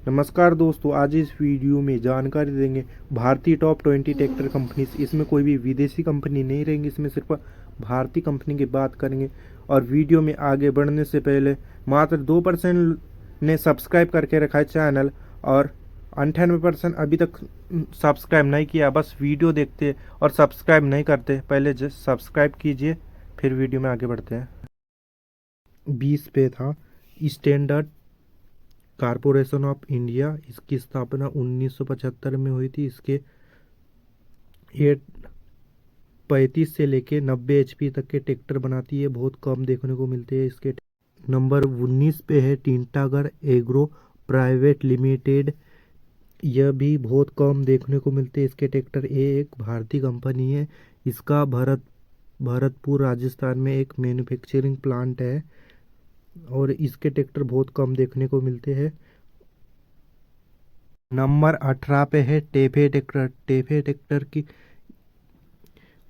नमस्कार दोस्तों, आज इस वीडियो में जानकारी देंगे भारतीय टॉप 20 ट्रैक्टर कंपनीज। इसमें कोई भी विदेशी कंपनी नहीं रहेंगी, इसमें सिर्फ भारतीय कंपनी की बात करेंगे। और वीडियो में आगे बढ़ने से पहले मात्र 2% ने सब्सक्राइब करके रखा है चैनल और 98% अभी तक सब्सक्राइब नहीं किया। बस वीडियो देखते और सब्सक्राइब नहीं करते। पहले जस्ट सब्सक्राइब कीजिए, फिर वीडियो में आगे बढ़ते हैं। 20 पे था स्टैंडर्ड कॉरपोरेशन ऑफ इंडिया। इसकी स्थापना 1975 में हुई थी। इसके ये 35 से लेके 90 HP तक के ट्रैक्टर बनाती है, बहुत कम देखने को मिलते हैं इसके। नंबर 19 पे है टिंटागर एग्रो प्राइवेट लिमिटेड। यह भी बहुत कम देखने को मिलते हैं इसके ट्रैक्टर। ये एक भारतीय कंपनी है। इसका भरतपुर राजस्थान में एक मैन्युफैक्चरिंग प्लांट है और इसके ट्रैक्टर बहुत कम देखने को मिलते हैं। नंबर 18 पे है टेफे ट्रैक्टर। टेफे ट्रैक्टर की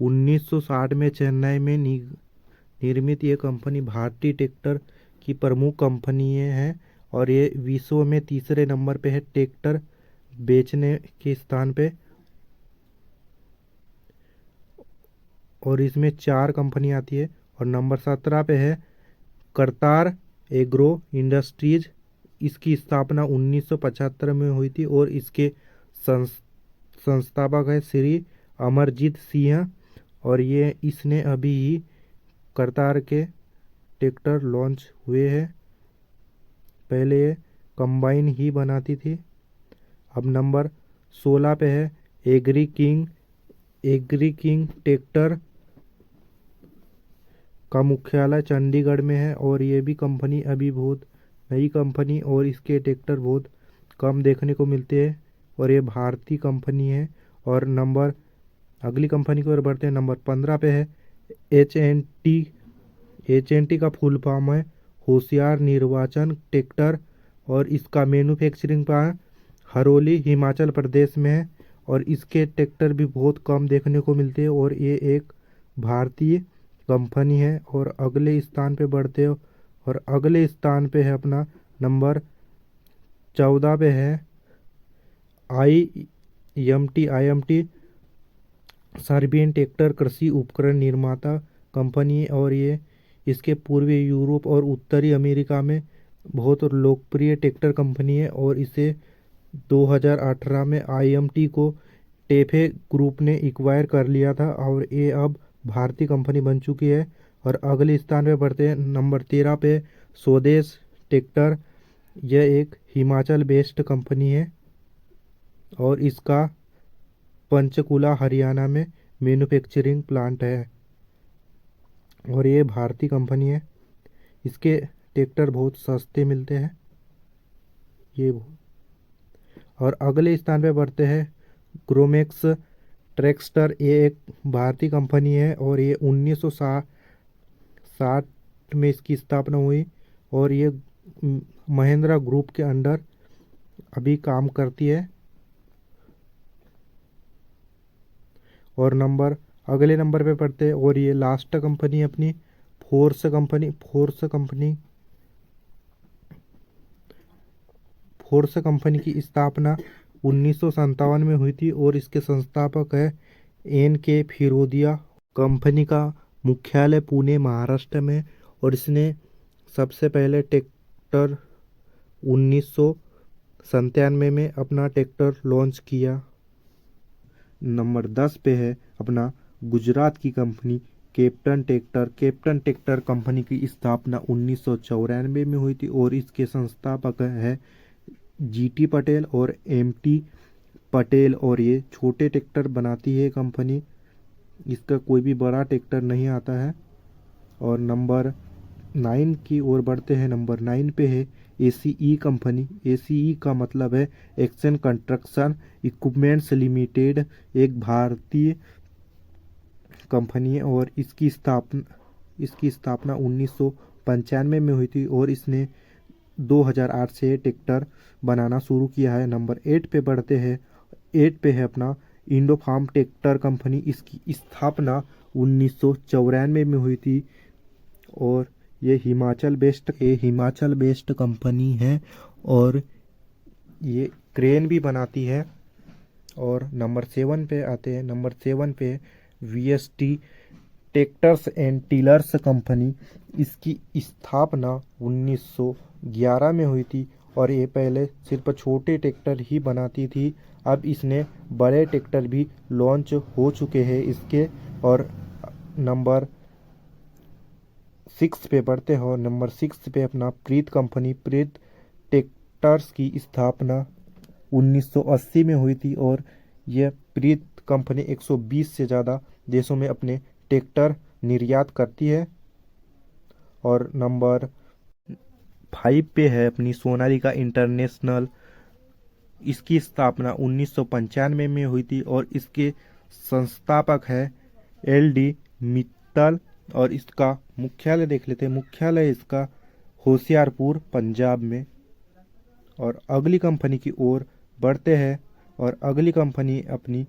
1960 में चेन्नई में निर्मित ये कंपनी भारतीय ट्रैक्टर की प्रमुख कंपनी है और ये विश्व में तीसरे नंबर पे है ट्रैक्टर बेचने के स्थान पे। और इसमें 4 कंपनी आती है। और नंबर 17 पे है करतार एग्रो इंडस्ट्रीज। इसकी स्थापना 1975 में हुई थी और इसके संस्थापक है श्री अमरजीत सिंह। और ये इसने अभी ही करतार के ट्रैक्टर लॉन्च हुए हैं। पहले ये कंबाइन ही बनाती थी। अब नंबर 16 पे है एग्री किंग ट्रैक्टर का मुख्यालय चंडीगढ़ में है और ये भी कंपनी अभी बहुत नई कंपनी और इसके ट्रैक्टर बहुत कम देखने को मिलते हैं और ये भारतीय कंपनी है। और अगली कंपनी की ओर बढ़ते हैं। नंबर 15 पे है एच एन टी का फुल फॉर्म है होशियार निर्वाचन ट्रैक्टर और इसका मैन्युफैक्चरिंग प्लांट हरोली हिमाचल प्रदेश में है और इसके ट्रैक्टर भी बहुत कम देखने को मिलते हैं और ये एक भारतीय कंपनी है। और अगले स्थान पे बढ़ते हो और अगले स्थान पे है अपना नंबर 14 पे है I am T Serbian tractor कृषि उपकरण निर्माता कंपनी है और ये इसके पूर्वी यूरोप और उत्तरी अमेरिका में बहुत लोकप्रिय ट्रैक्टर कंपनी है। और इसे 2018 में आईएमटी को टेफे ग्रुप ने एक्वायर कर लिया था और ये अब भारतीय कंपनी बन चुकी है। और अगले स्थान पे बढ़ते हैं। नंबर 13 पे स्वदेश ट्रैक्टर। यह एक हिमाचल बेस्ड कंपनी है और इसका पंचकुला हरियाणा में मैन्युफैक्चरिंग प्लांट है और ये भारतीय कंपनी है। इसके ट्रैक्टर बहुत सस्ते मिलते हैं ये। और अगले स्थान पे बढ़ते हैं ग्रोमेक्स ट्रैक्टर। ये एक भारतीय कंपनी है और ये 1960 में इसकी स्थापना हुई और ये महिंद्रा ग्रुप के अंडर अभी काम करती है। और अगले नंबर पे पढ़ते हैं और ये लास्ट कंपनी अपनी फोर्स कंपनी की स्थापना 1957 में हुई थी और इसके संस्थापक है NK फिरोदिया। कंपनी का मुख्यालय पुणे महाराष्ट्र में और इसने सबसे पहले ट्रैक्टर 1997 में अपना ट्रैक्टर लॉन्च किया। नंबर 10 पे है अपना गुजरात की कंपनी कैप्टन ट्रैक्टर कंपनी की स्थापना 1994 में हुई थी और इसके संस्थापक है GT पटेल और MT पटेल। और ये छोटे ट्रैक्टर बनाती है कंपनी, इसका कोई भी बड़ा ट्रैक्टर नहीं आता है। और नंबर 9 की ओर बढ़ते हैं। नंबर 9 पे है ACE कंपनी। ACE का मतलब है एक्शन कंस्ट्रक्शन इक्विपमेंट्स लिमिटेड, एक भारतीय कंपनी है और इसकी स्थापना 1995 में हुई थी और इसने 2008 से ट्रैक्टर बनाना शुरू किया है। नंबर 8 पे बढ़ते हैं। 8 पे है अपना इंडो फार्म ट्रैक्टर कंपनी। इसकी स्थापना 1994 में हुई थी और ये हिमाचल बेस्ड कंपनी है और ये क्रेन भी बनाती है। और नंबर 7 पे आते हैं। नंबर 7 पे VST tractors and tillers company. इसकी स्थापना 1911 में हुई थी और ये पहले सिर्फ छोटे ट्रैक्टर ही बनाती थी। अब इसने बड़े ट्रैक्टर भी लॉन्च हो चुके हैं इसके। और नंबर 6 पे बढ़ते हो। नंबर 6 पे अपना प्रीत कंपनी। प्रीत ट्रैक्टर्स की स्थापना 1980 में हुई थी और यह प्रीत कंपनी 120 से ज़्यादा देशों में अपने ट्रैक्टर निर्यात करती है। और नंबर 5 पे है अपनी सोनालिका इंटरनेशनल। इसकी स्थापना 1995 में हुई थी और इसके संस्थापक है LD मित्तल। और इसका मुख्यालय देख लेते हैं। मुख्यालय इसका होशियारपुर पंजाब में। और अगली कंपनी की ओर बढ़ते हैं। और अगली कंपनी अपनी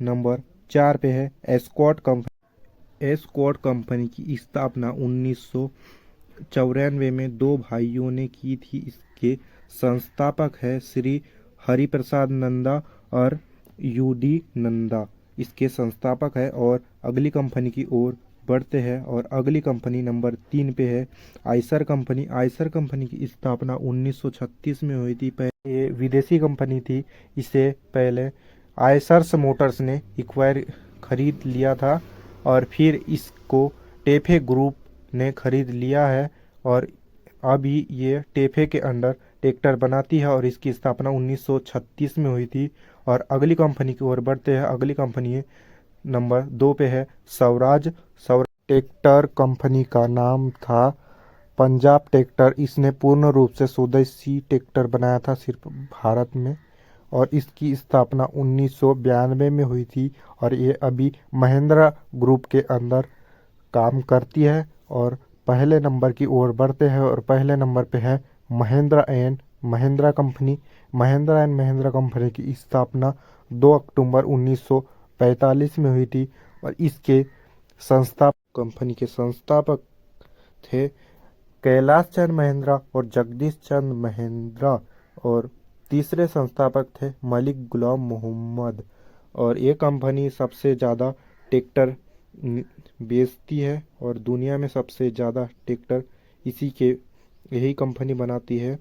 नंबर 4 पे है एस्कॉर्ट कंपनी। एस्कॉर्ट कंपनी की स्थापना 1994 में दो भाइयों ने की थी। इसके संस्थापक है श्री हरिप्रसाद नंदा और UD नंदा, इसके संस्थापक है। और अगली कंपनी की ओर बढ़ते हैं। और अगली कंपनी नंबर 3 पे है आइसर कंपनी। आइसर कंपनी की स्थापना 1936 में हुई थी। पहले ये विदेशी कंपनी थी। इसे पहले आइसर्स मोटर्स ने एक्वायर खरीद लिया था और फिर इसको टेफे ग्रुप ने खरीद लिया है। और अभी ये टेफे के अंडर ट्रैक्टर बनाती है और इसकी स्थापना 1936 में हुई थी। और अगली कंपनी की ओर बढ़ते हैं। अगली कंपनी नंबर 2 पे है स्वराज। स्वराज ट्रैक्टर कंपनी का नाम था पंजाब ट्रैक्टर। इसने पूर्ण रूप से स्वदेशी ट्रैक्टर बनाया था सिर्फ भारत में। और इसकी स्थापना 1992 में हुई थी और ये अभी महिंद्रा ग्रुप के अंदर काम करती है। और पहले नंबर की ओर बढ़ते हैं और पहले नंबर पे है Mahindra and Mahindra company. Mahindra and Mahindra company की स्थापना 2 अक्टूबर 1945 में हुई थी और इसके संस्थापक कंपनी के संस्थापक थे कैलाश चंद महिंद्रा और जगदीश चंद महिंद्रा। और तीसरे संस्थापक थे मलिक गुलाम मोहम्मद। और ये कंपनी सबसे ज़्यादा ट्रैक्टर बेचती है और दुनिया में सबसे ज़्यादा ट्रैक्टर इसी के यही कंपनी बनाती है।